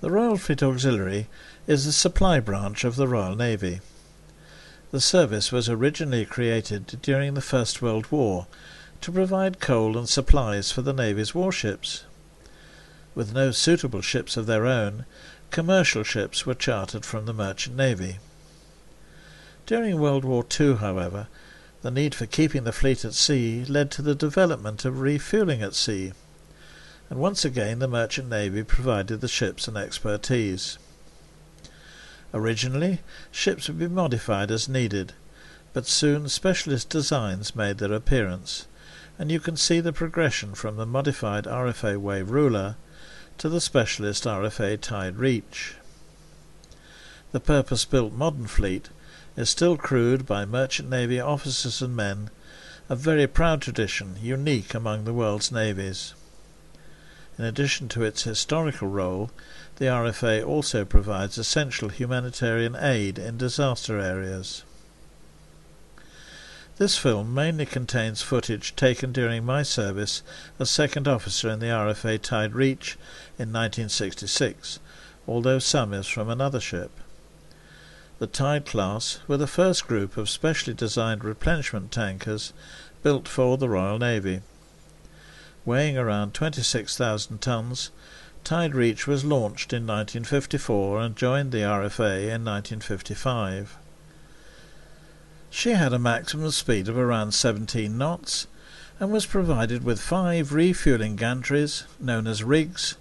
The Royal Fleet Auxiliary is the supply branch of the Royal Navy. The service was originally created during the First World War to provide coal and supplies for the Navy's warships. With no suitable ships of their own, commercial ships were chartered from the Merchant Navy. During World War II, however, the need for keeping the fleet at sea led to the development of refuelling at sea, and once again the Merchant Navy provided the ships and expertise. Originally, ships would be modified as needed, but soon specialist designs made their appearance, and you can see the progression from the modified RFA Wave Ruler to the specialist RFA Tide Reach. The purpose-built modern fleet is still crewed by Merchant Navy officers and men, a very proud tradition unique among the world's navies. In addition to its historical role, the RFA also provides essential humanitarian aid in disaster areas. This film mainly contains footage taken during my service as second officer in the RFA Tide Reach in 1966, although some is from another ship. The Tide class were the first group of specially designed replenishment tankers built for the Royal Navy. Weighing around 26,000 tons, Tide Reach was launched in 1954 and joined the RFA in 1955. She had a maximum speed of around 17 knots and was provided with 5 refuelling gantries, known as rigs,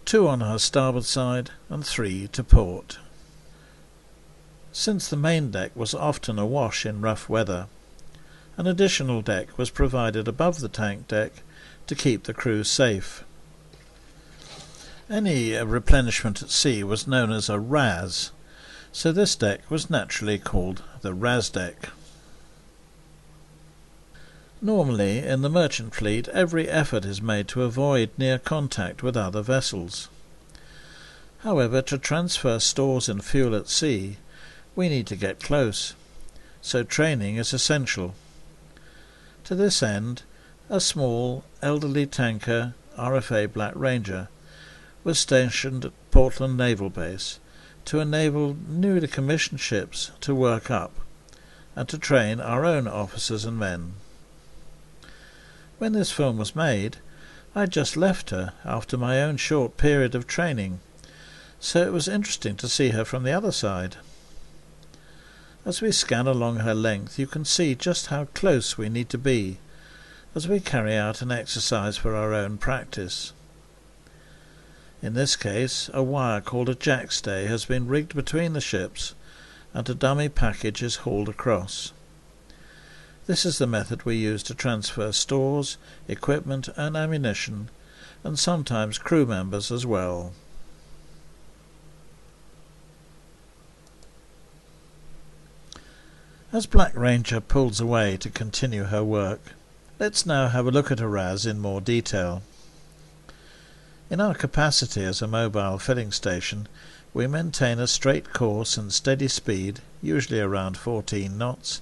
2 on her starboard side and 3 to port. Since the main deck was often awash in rough weather, an additional deck was provided above the tank deck to keep the crew safe. Any replenishment at sea was known as a R.A.S, so this deck was naturally called the R.A.S deck. Normally, in the merchant fleet, every effort is made to avoid near contact with other vessels. However, to transfer stores and fuel at sea, we need to get close, so training is essential. To this end, a small, elderly tanker, RFA Black Ranger, was stationed at Portland Naval Base to enable newly commissioned ships to work up and to train our own officers and men. When this film was made, I had just left her after my own short period of training, so it was interesting to see her from the other side. As we scan along her length, you can see just how close we need to be as we carry out an exercise for our own practice. In this case, a wire called a jackstay has been rigged between the ships and a dummy package is hauled across. This is the method we use to transfer stores, equipment and ammunition, and sometimes crew members as well. As Black Ranger pulls away to continue her work, let's now have a look at R.A.S in more detail. In our capacity as a mobile filling station, we maintain a straight course and steady speed, usually around 14 knots,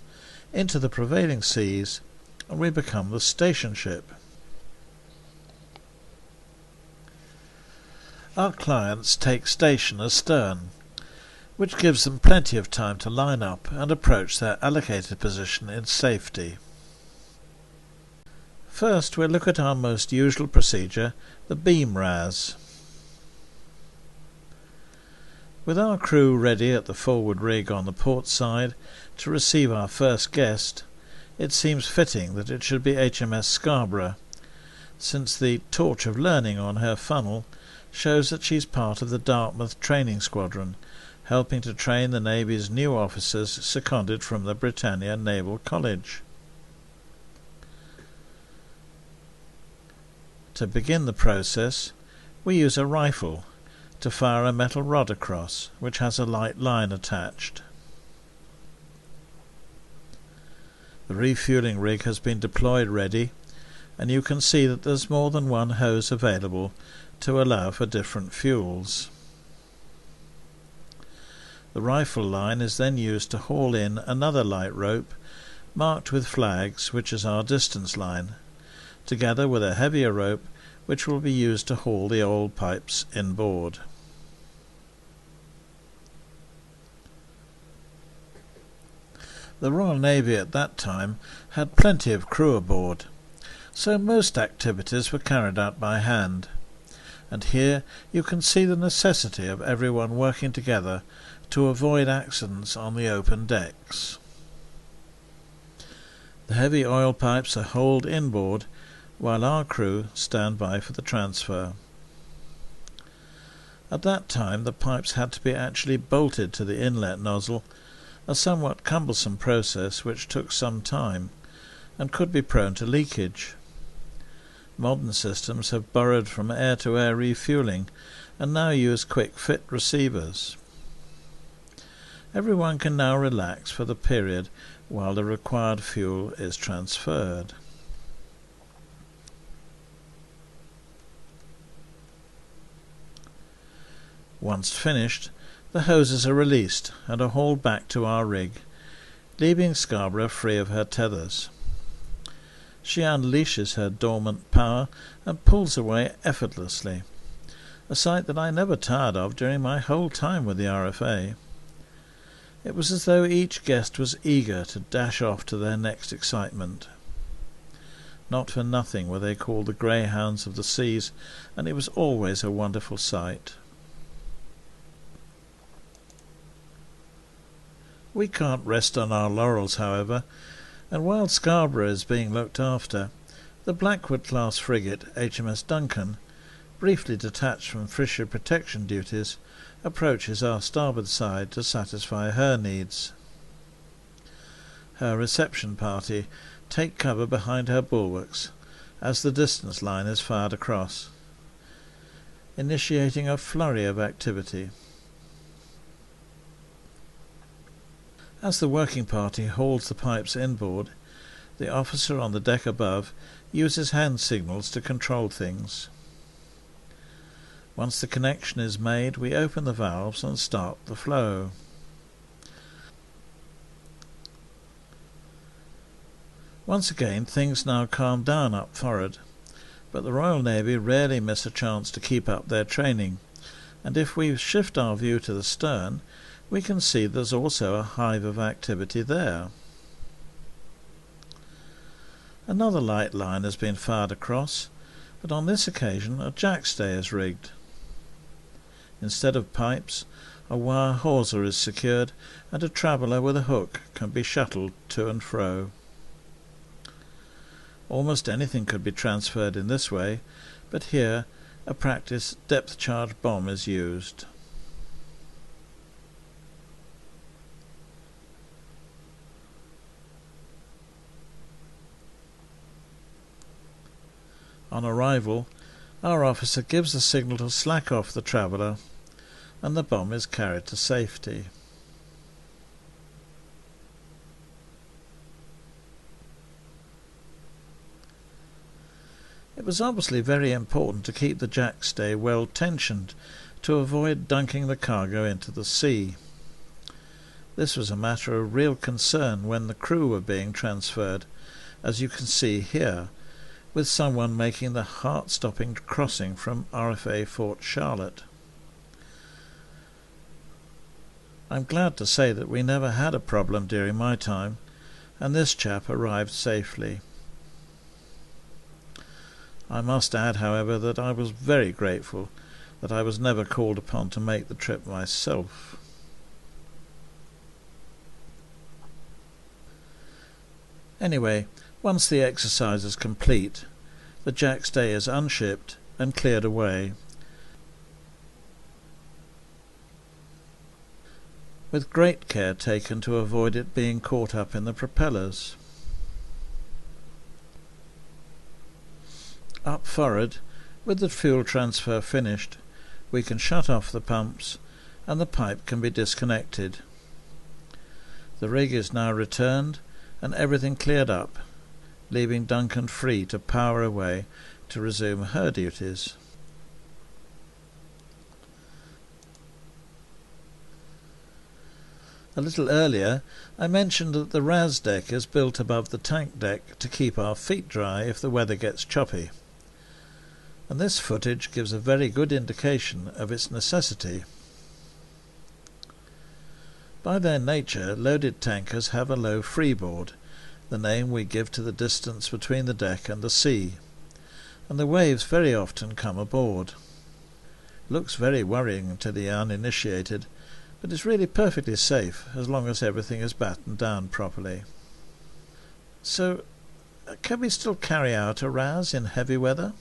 into the prevailing seas, and we become the station ship. Our clients take station astern, which gives them plenty of time to line up and approach their allocated position in safety. First, we'll look at our most usual procedure, the beam R.A.S. With our crew ready at the forward rig on the port side to receive our first guest, it seems fitting that it should be HMS Scarborough, since the torch of learning on her funnel shows that she's part of the Dartmouth Training Squadron, helping to train the Navy's new officers seconded from the Britannia Naval College. To begin the process, we use a rifle to fire a metal rod across, which has a light line attached. The refuelling rig has been deployed ready, and you can see that there's more than one hose available to allow for different fuels. The rifle line is then used to haul in another light rope marked with flags, which is our distance line, together with a heavier rope which will be used to haul the oil pipes inboard. The Royal Navy at that time had plenty of crew aboard, so most activities were carried out by hand, and here you can see the necessity of everyone working together to avoid accidents on the open decks. The heavy oil pipes are hauled inboard, while our crew stand by for the transfer. At that time the pipes had to be actually bolted to the inlet nozzle, a somewhat cumbersome process which took some time, and could be prone to leakage. Modern systems have borrowed from air-to-air refueling and now use quick-fit receivers. Everyone can now relax for the period while the required fuel is transferred. Once finished, the hoses are released and are hauled back to our rig, leaving Scarborough free of her tethers. She unleashes her dormant power and pulls away effortlessly, a sight that I never tired of during my whole time with the RFA. It was as though each guest was eager to dash off to their next excitement. Not for nothing were they called the greyhounds of the seas, and it was always a wonderful sight. We can't rest on our laurels, however, and while Scarborough is being looked after, the Blackwood-class frigate HMS Duncan, briefly detached from Fisher protection duties, approaches our starboard side to satisfy her needs. Her reception party take cover behind her bulwarks as the distance line is fired across, initiating a flurry of activity. As the working party hauls the pipes inboard, the officer on the deck above uses hand signals to control things. Once the connection is made, we open the valves and start the flow. Once again things now calm down up forward, but the Royal Navy rarely miss a chance to keep up their training, and if we shift our view to the stern, we can see there's also a hive of activity there. Another light line has been fired across, but on this occasion a jackstay is rigged. Instead of pipes, a wire hawser is secured, and a traveller with a hook can be shuttled to and fro. Almost anything could be transferred in this way, but here a practice depth-charge bomb is used. On arrival, our officer gives the signal to slack off the traveller, and the bomb is carried to safety. It was obviously very important to keep the jackstay well tensioned to avoid dunking the cargo into the sea. This was a matter of real concern when the crew were being transferred, as you can see here, with someone making the heart-stopping crossing from RFA Fort Charlotte. I'm glad to say that we never had a problem during my time, and this chap arrived safely. I must add, however, that I was very grateful that I was never called upon to make the trip myself. Anyway, once the exercise is complete, the jackstay is unshipped and cleared away, with great care taken to avoid it being caught up in the propellers. Up forward, with the fuel transfer finished, we can shut off the pumps and the pipe can be disconnected. The rig is now returned and everything cleared up, leaving Duncan free to power away to resume her duties. A little earlier I mentioned that the R.A.S deck is built above the tank deck to keep our feet dry if the weather gets choppy, and this footage gives a very good indication of its necessity. By their nature, loaded tankers have a low freeboard, the name we give to the distance between the deck and the sea, and the waves very often come aboard. Looks very worrying to the uninitiated, but it's really perfectly safe as long as everything is battened down properly. So, can we still carry out a R.A.S in heavy weather?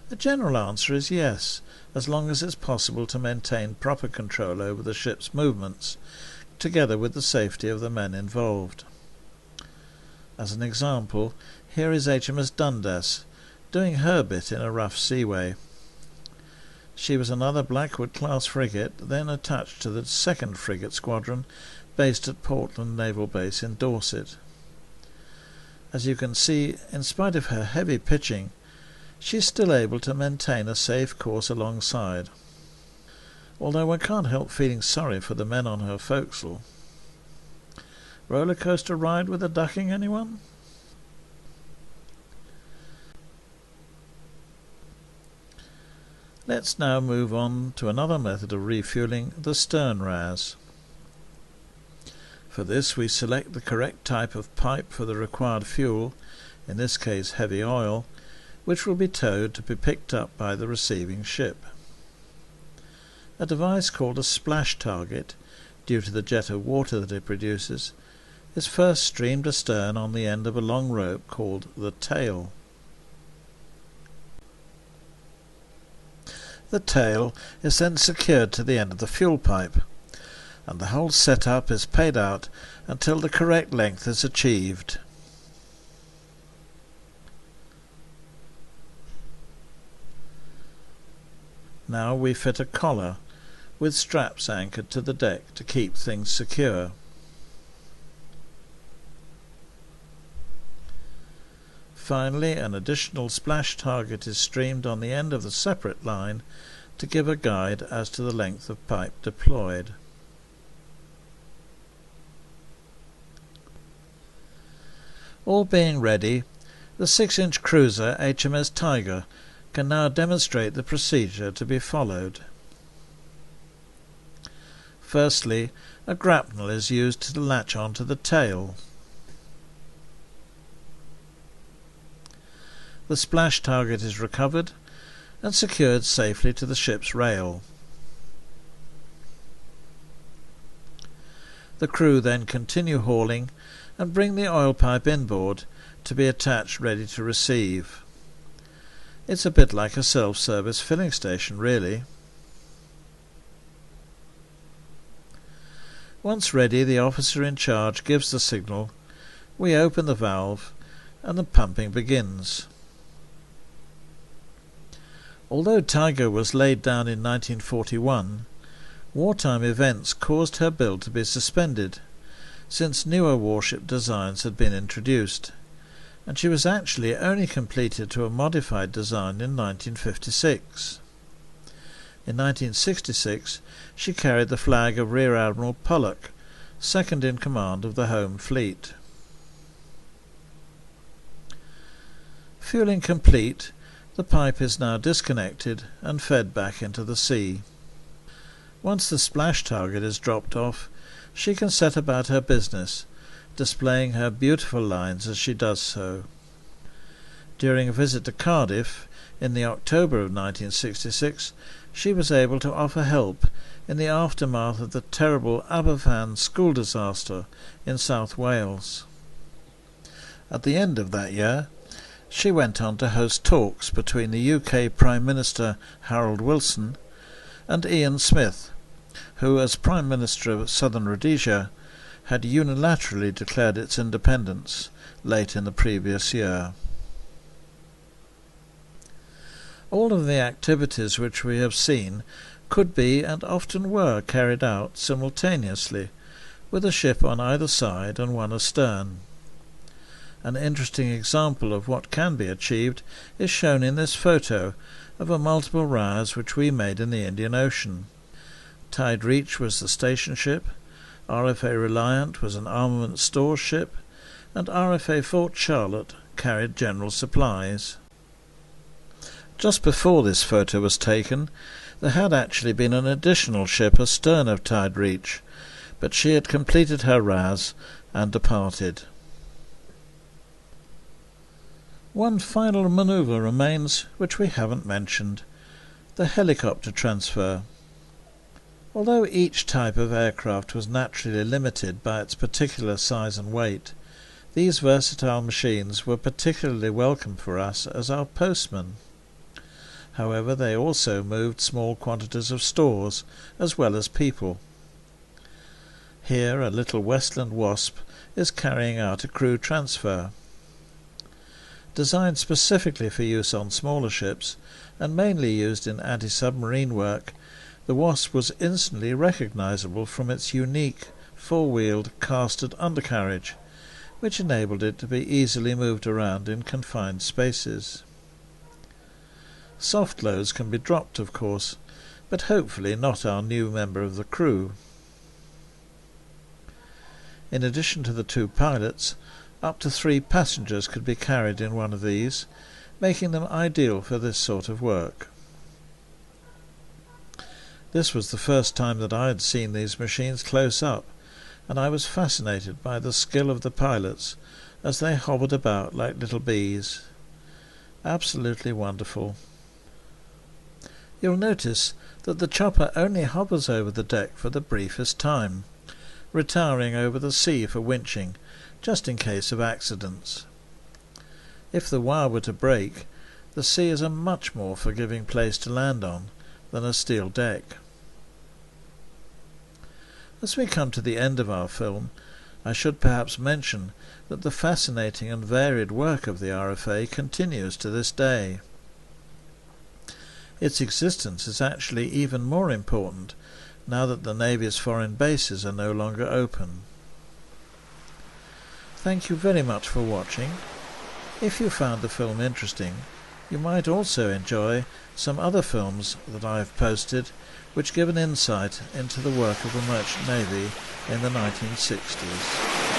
The general answer is yes, as long as it's possible to maintain proper control over the ship's movements, together with the safety of the men involved. As an example, here is HMS Dundas, doing her bit in a rough seaway. She was another Blackwood-class frigate, then attached to the 2nd Frigate Squadron, based at Portland Naval Base in Dorset. As you can see, in spite of her heavy pitching, she's still able to maintain a safe course alongside, although one can't help feeling sorry for the men on her forecastle. Roller coaster ride with a ducking, anyone? Let's now move on to another method of refueling, the stern R.A.S. For this we select the correct type of pipe for the required fuel, in this case heavy oil, which will be towed to be picked up by the receiving ship. A device called a splash target, due to the jet of water that it produces, is first streamed astern on the end of a long rope called the tail. The tail is then secured to the end of the fuel pipe, and the whole setup is paid out until the correct length is achieved. Now we fit a collar, with straps anchored to the deck to keep things secure. Finally, an additional splash target is streamed on the end of the separate line to give a guide as to the length of pipe deployed. All being ready, the 6-inch cruiser HMS Tiger can now demonstrate the procedure to be followed. Firstly, a grapnel is used to latch onto the tail. The splash target is recovered and secured safely to the ship's rail. The crew then continue hauling and bring the oil pipe inboard to be attached ready to receive. It's a bit like a self-service filling station, really. Once ready, the officer in charge gives the signal, we open the valve, and the pumping begins. Although Tiger was laid down in 1941, wartime events caused her build to be suspended, since newer warship designs had been introduced, and she was actually only completed to a modified design in 1956. In 1966 she carried the flag of Rear Admiral Pollock, second in command of the Home Fleet. Fueling complete, the pipe is now disconnected and fed back into the sea. Once the splash target is dropped off, she can set about her business, displaying her beautiful lines as she does so. During a visit to Cardiff in the October of 1966, she was able to offer help in the aftermath of the terrible Aberfan school disaster in South Wales. At the end of that year, she went on to host talks between the UK Prime Minister Harold Wilson and Ian Smith, who, as Prime Minister of Southern Rhodesia, had unilaterally declared its independence late in the previous year. All of the activities which we have seen could be and often were carried out simultaneously, with a ship on either side and one astern. An interesting example of what can be achieved is shown in this photo of a multiple R.A.S which we made in the Indian Ocean. Tide Reach was the station ship, RFA Reliant was an armament store ship, and RFA Fort Charlotte carried general supplies. Just before this photo was taken, there had actually been an additional ship astern of Tide Reach, but she had completed her R.A.S. and departed. One final manoeuvre remains which we haven't mentioned, the helicopter transfer. Although each type of aircraft was naturally limited by its particular size and weight, these versatile machines were particularly welcome for us as our postmen. However, they also moved small quantities of stores as well as people. Here a little Westland Wasp is carrying out a crew transfer. Designed specifically for use on smaller ships, and mainly used in anti-submarine work, the Wasp was instantly recognizable from its unique four-wheeled casted undercarriage, which enabled it to be easily moved around in confined spaces. Soft loads can be dropped, of course, but hopefully not our new member of the crew. In addition to the 2 pilots, up to 3 passengers could be carried in one of these, making them ideal for this sort of work. This was the first time that I had seen these machines close up, and I was fascinated by the skill of the pilots as they hobbled about like little bees. Absolutely wonderful. You'll notice that the chopper only hovers over the deck for the briefest time, retiring over the sea for winching, just in case of accidents. If the wire were to break, the sea is a much more forgiving place to land on than a steel deck. As we come to the end of our film, I should perhaps mention that the fascinating and varied work of the RFA continues to this day. Its existence is actually even more important now that the Navy's foreign bases are no longer open. Thank you very much for watching. If you found the film interesting, you might also enjoy some other films that I have posted which give an insight into the work of the Merchant Navy in the 1960s.